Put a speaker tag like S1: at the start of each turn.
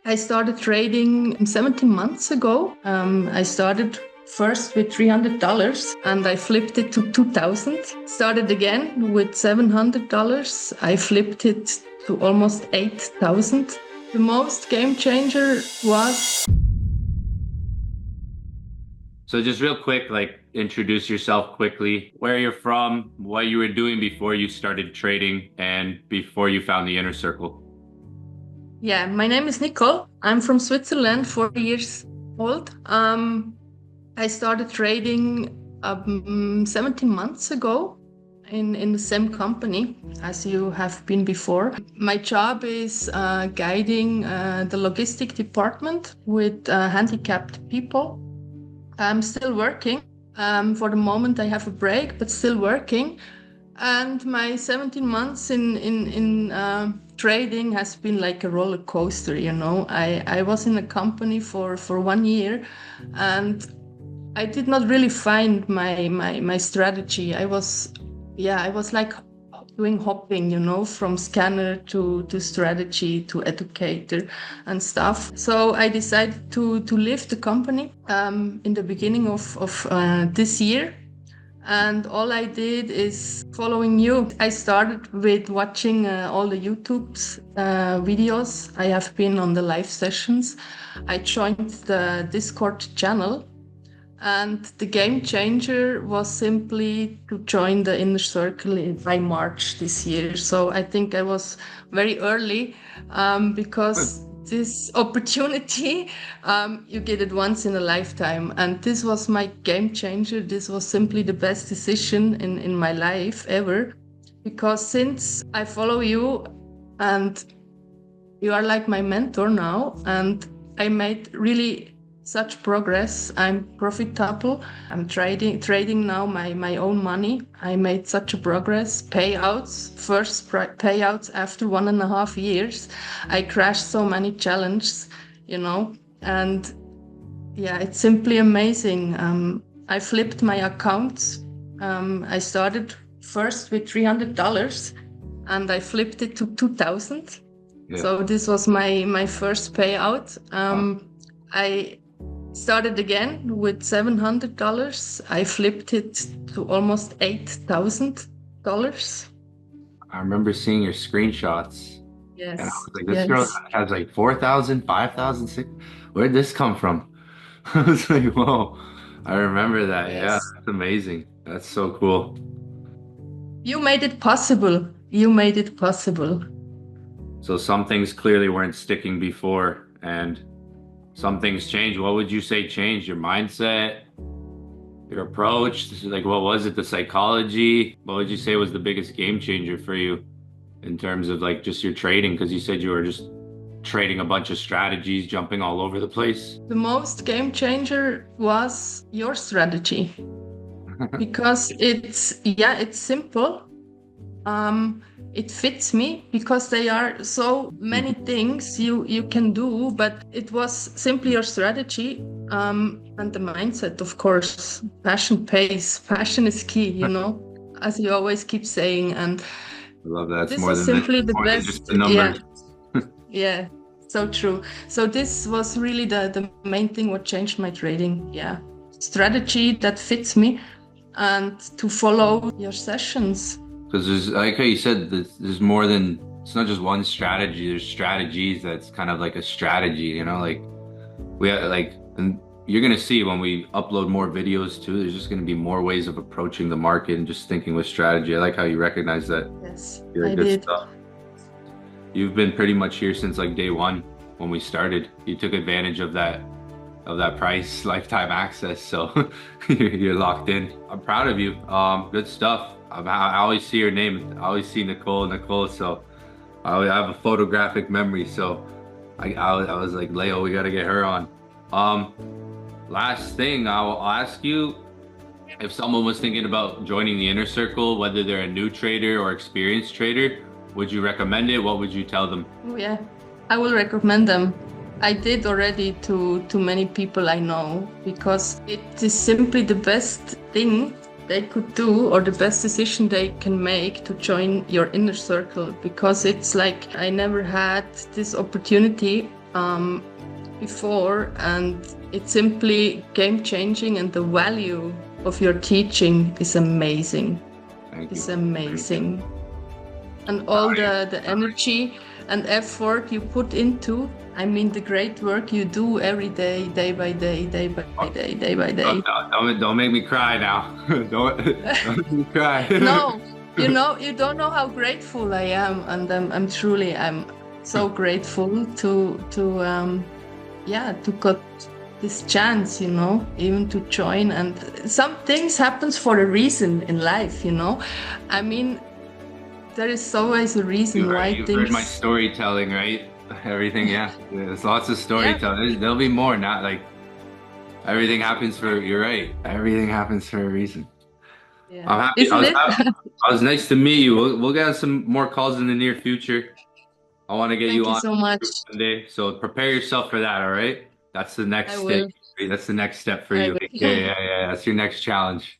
S1: I started trading 17 months ago. I started first with $300 and I flipped it to 2,000. Started again with $700. I flipped it to almost 8,000. The most game changer was...
S2: So just real quick, like introduce yourself quickly, where you're from, what you were doing before you started trading and before you found the inner circle.
S1: Yeah, my name is Nicole. I'm from Switzerland, 40 years old. I started trading 17 months ago in the same company as you have been before. My job is guiding the logistic department with handicapped people. I'm still working. For the moment, I have a break, but still working. And my 17 months in trading has been like a roller coaster, you know. I was in a company for 1 year and I did not really find my strategy. I was like doing hopping, you know, from scanner to strategy to educator and stuff. So I decided to leave the company in the beginning of this year. And all I did is following you. I started with watching all the YouTube videos. I have been on the live sessions. I joined the Discord channel. And the game changer was simply to join the inner circle by March this year. So I think I was very early because this opportunity, you get it once in a lifetime. And this was my game changer. This was simply the best decision in my life ever. Because since I follow you and you are like my mentor now, and I made really such progress. I'm profitable. I'm trading now my own money. I made such a progress. First payouts after 1.5 years. I crashed so many challenges, you know, and yeah, it's simply amazing. I flipped my accounts. I started first with $300 and I flipped it to 2,000.
S2: Yeah.
S1: So this was my first payout. I started again with $700. I flipped it to almost $8,000.
S2: I remember seeing your screenshots and I
S1: Yes,
S2: was like, this girl
S1: yes,
S2: has like 4,000, 5,000, 6. Where'd this come from? I was like, whoa, I remember that. Yeah,
S1: yes.
S2: that's amazing. That's so cool.
S1: You made it possible. You made it possible.
S2: So some things clearly weren't sticking before and some things changed. What would you say changed? Your mindset, your approach? This is like, what was it? The psychology? What would you say was the biggest game changer for you in terms of like just your trading? Because you said you were just trading a bunch of strategies, jumping all over the place.
S1: The most game changer was your strategy because it's simple. It fits me because there are so many things you can do, but it was simply your strategy and the mindset, of course. Passion pays. Passion is key, you know, as you always keep saying. And
S2: I love that. It's
S1: this
S2: more
S1: was
S2: than
S1: simply the
S2: more than just
S1: best.
S2: the
S1: Yeah,
S2: numbers.
S1: yeah, so true. So this was really the main thing what changed my trading. Yeah, strategy that fits me and to follow your sessions.
S2: Because there's, like how you said, there's more than, it's not just one strategy. There's strategies that's kind of like a strategy, you know, like we have like, and you're going to see when we upload more videos too, there's just going to be more ways of approaching the market and just thinking with strategy. I like how you recognize that.
S1: Yes,
S2: You're
S1: I
S2: good
S1: did.
S2: stuff. You've been pretty much here since like day one when we started. You took advantage of that price, lifetime access. So you're locked in. I'm proud of you. Good stuff. I always see your name. I always see Nicole. So I have a photographic memory. So I was like, Leo, we got to get her on. Last thing I'll ask you, if someone was thinking about joining the inner circle, whether they're a new trader or experienced trader, would you recommend it? What would you tell them?
S1: Oh, yeah, I will recommend them. I did already to many people I know because it is simply the best thing they could do or the best decision they can make to join your inner circle, because it's like I never had this opportunity um, before, and it's simply game changing, and the value of your teaching is amazing.
S2: Thank
S1: It's
S2: you.
S1: amazing. And all the energy and effort you put into, I mean, the great work you do every day, day by day, day by day, day by day.
S2: Don't make me cry now. Don't make me cry.
S1: No, you don't know how grateful I am, and I'm truly, I'm so grateful to yeah, to got this chance, even to join. And some things happens for a reason in life, I mean, there is always a reason why
S2: You've
S1: things.
S2: heard my storytelling, right? Everything, yeah. There's lots of storytelling. There'll be more, not like everything happens for. You're right. Everything happens for a reason.
S1: Yeah.
S2: I'm happy.
S1: Isn't it?
S2: I was nice to meet you. We'll get some more calls in the near future. I want to get
S1: Thank
S2: you
S1: you
S2: on
S1: so much.
S2: one day, so prepare yourself for that. All right. That's the
S1: I
S2: next
S1: will.
S2: stage. That's the next step for
S1: I
S2: you.
S1: will.
S2: Yeah. That's your next challenge.